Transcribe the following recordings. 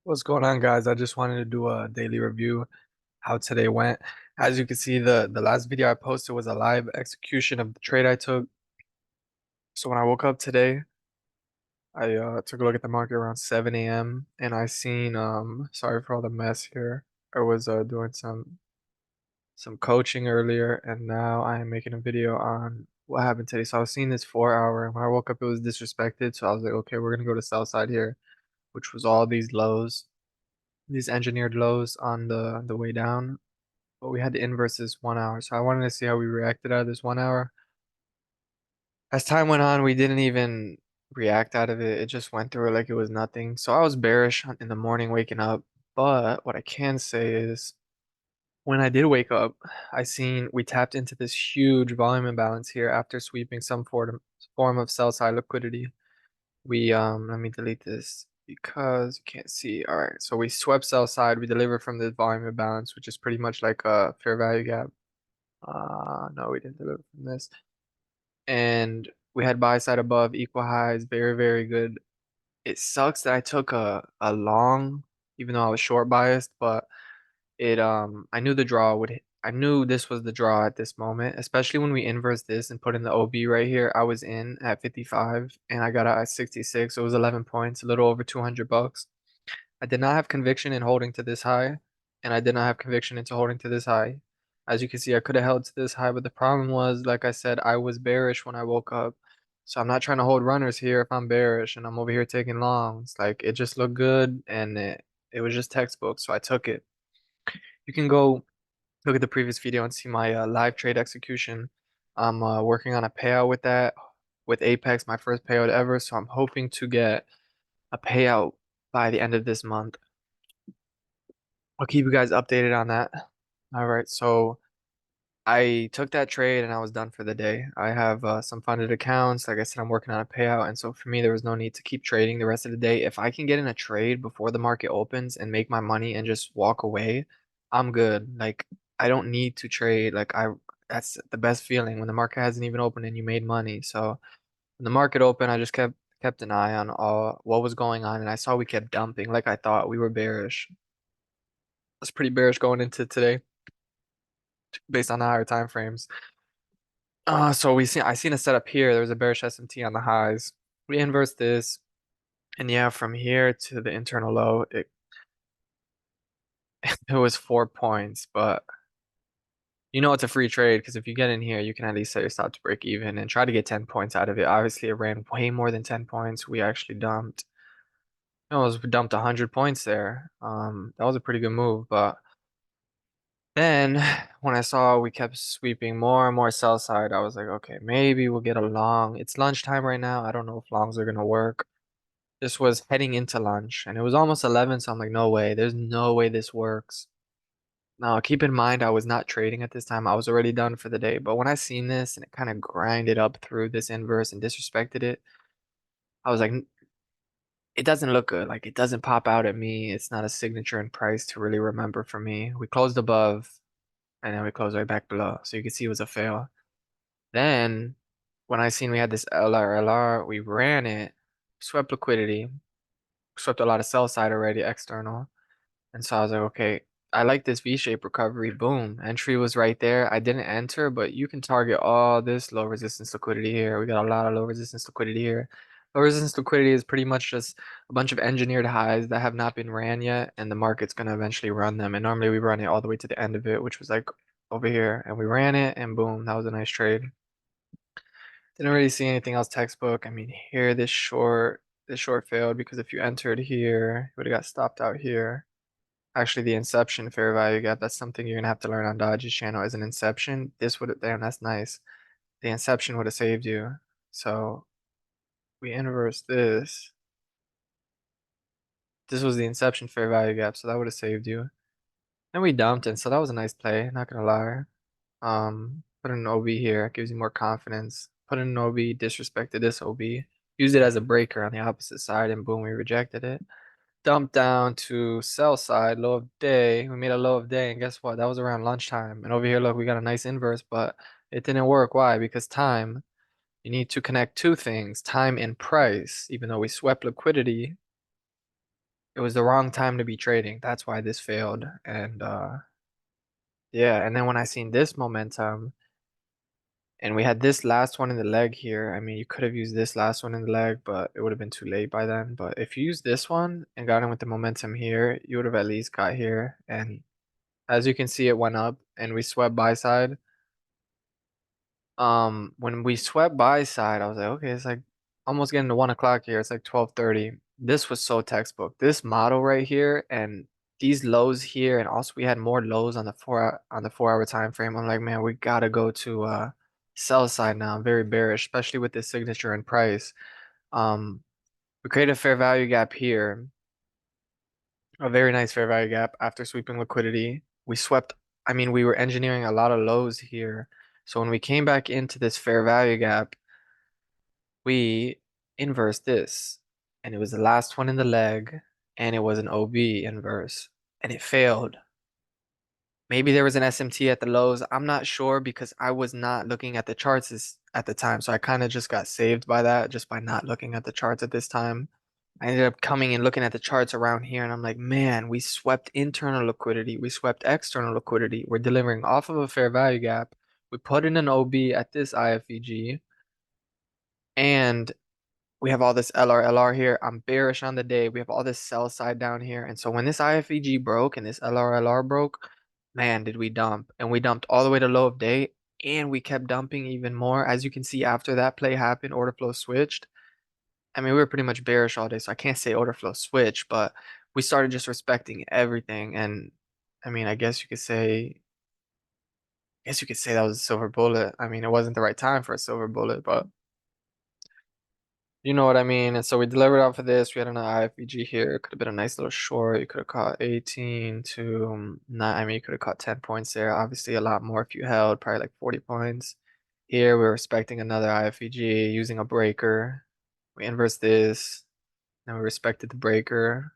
What's going on, guys? I just wanted to do a daily review how today went. As you can see, the last video I posted was a live execution of the trade I took. So when I woke up today, I took a look at the market around 7 a.m. and I seen sorry for all the mess here. I was doing some coaching earlier, and now I am making a video on what happened today. So I was seeing this 4 hour, and when I woke up it was disrespected. So I was like, okay, we're gonna go to sell side here, which was all these lows, these engineered lows on the way down. But we had the inverse this 1 hour. So I wanted to see how we reacted out of this 1 hour. As time went on, we didn't even react out of it. It just went through it like it was nothing. So I was bearish in the morning waking up. But what I can say is when I did wake up, I seen we tapped into this huge volume imbalance here after sweeping some form of sell side liquidity. We let me delete this because you can't see. All right, so we swept sell side. We delivered from the volume imbalance, which is pretty much like a fair value gap. No, we didn't deliver from this. And we had buy side above, equal highs, very, very good. It sucks that I took a long, even though I was short biased, but I knew the draw would hit. I knew this was the draw at this moment, especially when we inverse this and put in the OB right here. I was in at 55 and I got out at 66. So it was 11 points, a little over 200 bucks. I did not have conviction in holding to this high, and I did not have conviction into holding to this high. As you can see, I could have held to this high, but the problem was, like I said, I was bearish when I woke up. So I'm not trying to hold runners here if I'm bearish and I'm over here taking longs. Like it just looked good and it was just textbook, so I took it. You can go look at the previous video and see my live trade execution. I'm working on a payout with that, with Apex, my first payout ever. So I'm hoping to get a payout by the end of this month. I'll keep you guys updated on that. All right, so I took that trade and I was done for the day. I have some funded accounts. Like I said, I'm working on a payout. And so for me, there was no need to keep trading the rest of the day. If I can get in a trade before the market opens and make my money and just walk away, I'm good. Like I don't need to trade. That's the best feeling when the market hasn't even opened and you made money. So when the market opened, I just kept an eye on all what was going on. And I saw we kept dumping like I thought we were bearish. I was pretty bearish going into today based on the higher time frames. So I seen a setup here. There was a bearish SMT on the highs. We inverse this, and yeah, from here to the internal low, it was 4 points, but you know it's a free trade because if you get in here, you can at least set your stop to break even and try to get 10 points out of it. Obviously, it ran way more than 10 points. We actually dumped. No, it was we dumped 100 points there. That was a pretty good move, but then when I saw we kept sweeping more and more sell side, I was like, okay, maybe we'll get a long. It's lunchtime right now. I don't know if longs are gonna work. This was heading into lunch and it was almost 11, so I'm like, no way, there's no way this works. Now, keep in mind, I was not trading at this time. I was already done for the day. But when I seen this and it kind of grinded up through this inverse and disrespected it, I was like, it doesn't look good. Like, it doesn't pop out at me. It's not a signature in price to really remember for me. We closed above and then we closed right back below. So you can see it was a fail. Then, when I seen we had this LRLR, we ran it, swept liquidity, swept a lot of sell side already, external. And so I was like, okay, I like this V-shaped recovery. Boom. Entry was right there. I didn't enter, but you can target all this low resistance liquidity here. We got a lot of low resistance liquidity here. Low resistance liquidity is pretty much just a bunch of engineered highs that have not been ran yet, and the market's going to eventually run them. And normally we run it all the way to the end of it, which was like over here. And we ran it, and boom, that was a nice trade. Didn't really see anything else textbook. I mean, here, this short failed because if you entered here, you would have got stopped out here. Actually, the inception fair value gap, that's something you're gonna have to learn on Dodge's channel as an inception. This would have, damn, that's nice. The inception would have saved you. So we inverse this. This was the inception fair value gap, so that would have saved you. And we dumped it, so that was a nice play, not gonna lie. Put in an OB here, it gives you more confidence. Put in an OB, disrespected this OB. Use it as a breaker on the opposite side, and boom, we rejected it. Dumped down to sell side, low of day. We made a low of day, and guess what? That was around lunchtime. And over here, look, we got a nice inverse, but it didn't work. Why? Because time, you need to connect two things, time and price. Even though we swept liquidity, it was the wrong time to be trading. That's why this failed. And yeah, and then when I seen this momentum and we had this last one in the leg here, I mean, you could have used this last one in the leg, but it would have been too late by then. But if you used this one and got in with the momentum here, you would have at least got here. And as you can see, it went up and we swept buy side. When we swept buy side, I was like, okay, it's like almost getting to 1 o'clock here. It's like 12:30. This was so textbook. This model right here and these lows here, and also we had more lows on the 4 hour time frame. I'm like, man, we gotta go to sell side now. I'm very bearish, especially with this signature and price. Um, we created a fair value gap here, a very nice fair value gap after sweeping liquidity. We swept, I mean, we were engineering a lot of lows here. So when we came back into this fair value gap, we inversed this, and it was the last one in the leg, and it was an OB inverse, and it failed. Maybe there was an SMT at the lows. I'm not sure because I was not looking at the charts at the time. So I kind of just got saved by that, just by not looking at the charts at this time. I ended up coming and looking at the charts around here, and I'm like, man, we swept internal liquidity. We swept external liquidity. We're delivering off of a fair value gap. We put in an OB at this IFEG, and we have all this LR here. I'm bearish on the day. We have all this sell side down here. And so when this IFEG broke and this LR broke, man, did we dump. And we dumped all the way to low of day. And we kept dumping even more. As you can see, after that play happened, order flow switched. I mean, we were pretty much bearish all day, so I can't say order flow switched, but we started just respecting everything. And I mean, I guess you could say that was a silver bullet. I mean, it wasn't the right time for a silver bullet, but you know what I mean? And so we delivered off of this. We had an IFEG here. It could have been a nice little short. You could have caught 18 to 9. I mean, you could have caught 10 points there. Obviously, a lot more if you held, probably like 40 points. Here, we're respecting another IFEG using a breaker. We inverse this. Then we respected the breaker.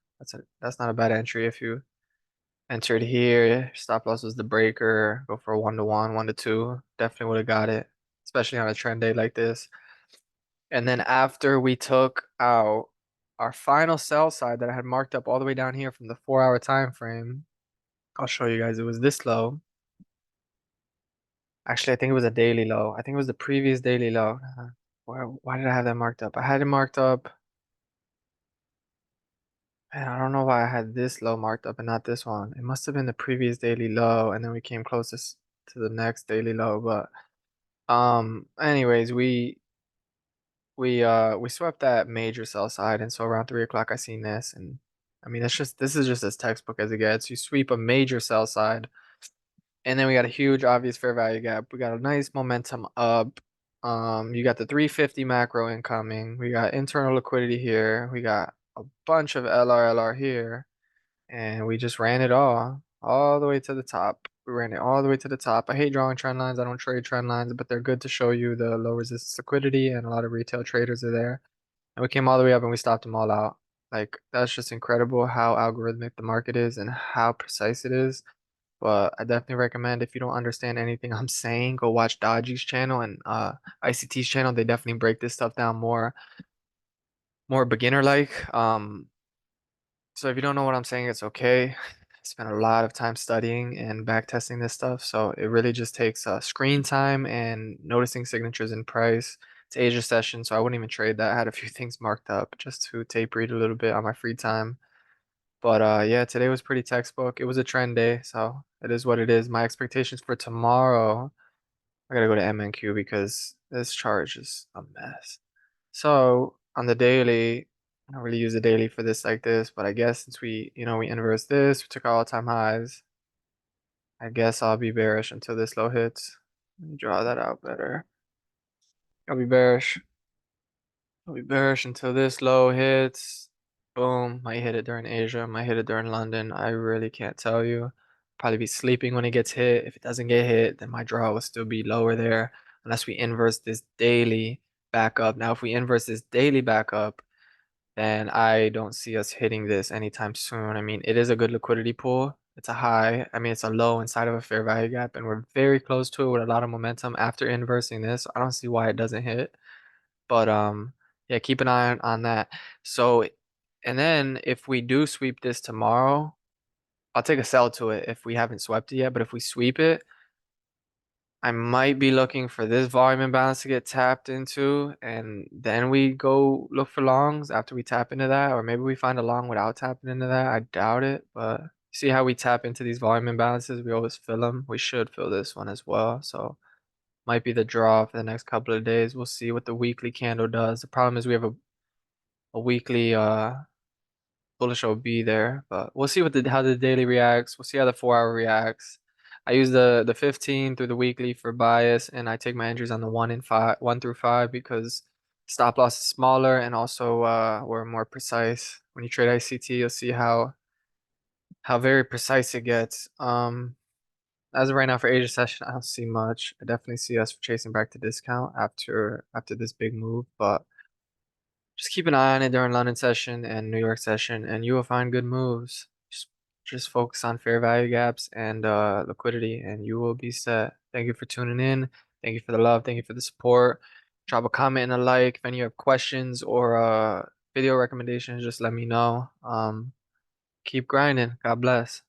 That's not a bad entry if you entered here. Stop loss was the breaker. Go for a 1-to-1, 1-to-2. Definitely would have got it, especially on a trend day like this. And then after we took out our final sell side that I had marked up all the way down here from the 4 hour time frame, I'll show you guys. It was this low. Actually, I think it was a daily low. I think it was the previous daily low. Why did I have that marked up? I had it marked up. Man, I don't know why I had this low marked up and not this one. It must have been the previous daily low, and then we came closest to the next daily low. But anyways, we swept that major sell side, and so around 3 o'clock I seen this, and I mean this is just as textbook as it gets. You sweep a major sell side, and then we got a huge obvious fair value gap. We got a nice momentum up. You got the 350 macro incoming. We got internal liquidity here. We got a bunch of LR here, and we just ran it all the way to the top. We ran it all the way to the top. I hate drawing trend lines. I don't trade trend lines, but they're good to show you the low resistance liquidity, and a lot of retail traders are there. And we came all the way up and we stopped them all out. Like, that's just incredible how algorithmic the market is and how precise it is. But I definitely recommend, if you don't understand anything I'm saying, go watch Dodgy's channel and ICT's channel. They definitely break this stuff down more beginner like. So if you don't know what I'm saying, it's okay. I spent a lot of time studying and back testing this stuff. So it really just takes screen time and noticing signatures in price. It's Asia session, so I wouldn't even trade that. I had a few things marked up just to tape read a little bit on my free time. But yeah, today was pretty textbook. It was a trend day, so it is what it is. My expectations for tomorrow, I gotta go to MNQ because this chart is just a mess. So on the daily, I don't really use the daily for this like this, but I guess since we inverse this, we took all-time highs. I guess I'll be bearish until this low hits. Let me draw that out better. I'll be bearish. I'll be bearish until this low hits. Boom. Might hit it during Asia. Might hit it during London. I really can't tell you. Probably be sleeping when it gets hit. If it doesn't get hit, then my draw will still be lower there unless we inverse this daily back up. Now, if we inverse this daily back up, then I don't see us hitting this anytime soon. I mean, it is a good liquidity pool. It's a high. I mean, it's a low inside of a fair value gap, and we're very close to it with a lot of momentum after inversing this. I don't see why it doesn't hit. But yeah, keep an eye on that. So And then if we do sweep this tomorrow, I'll take a sell to it if we haven't swept it yet. But if we sweep it, I might be looking for this volume imbalance to get tapped into, and then we go look for longs after we tap into that, or maybe we find a long without tapping into that. I doubt it, but see how we tap into these volume imbalances, we always fill them. We should fill this one as well, so might be the draw for the next couple of days. We'll see what the weekly candle does. The problem is we have a weekly bullish OB there, but we'll see what how the daily reacts. We'll see how the 4 hour reacts. I use the 15 through the weekly for bias, and I take my entries on the 1 through 5 because stop loss is smaller and also we're more precise. When you trade ICT, you'll see how very precise it gets. As of right now for Asia session, I don't see much. I definitely see us chasing back to discount after this big move, but just keep an eye on it during London session and New York session, and you will find good moves. Just focus on fair value gaps and liquidity, and you will be set. Thank you for tuning in. Thank you for the love. Thank you for the support. Drop a comment and a like. If any have questions or video recommendations, just let me know. Keep grinding. God bless.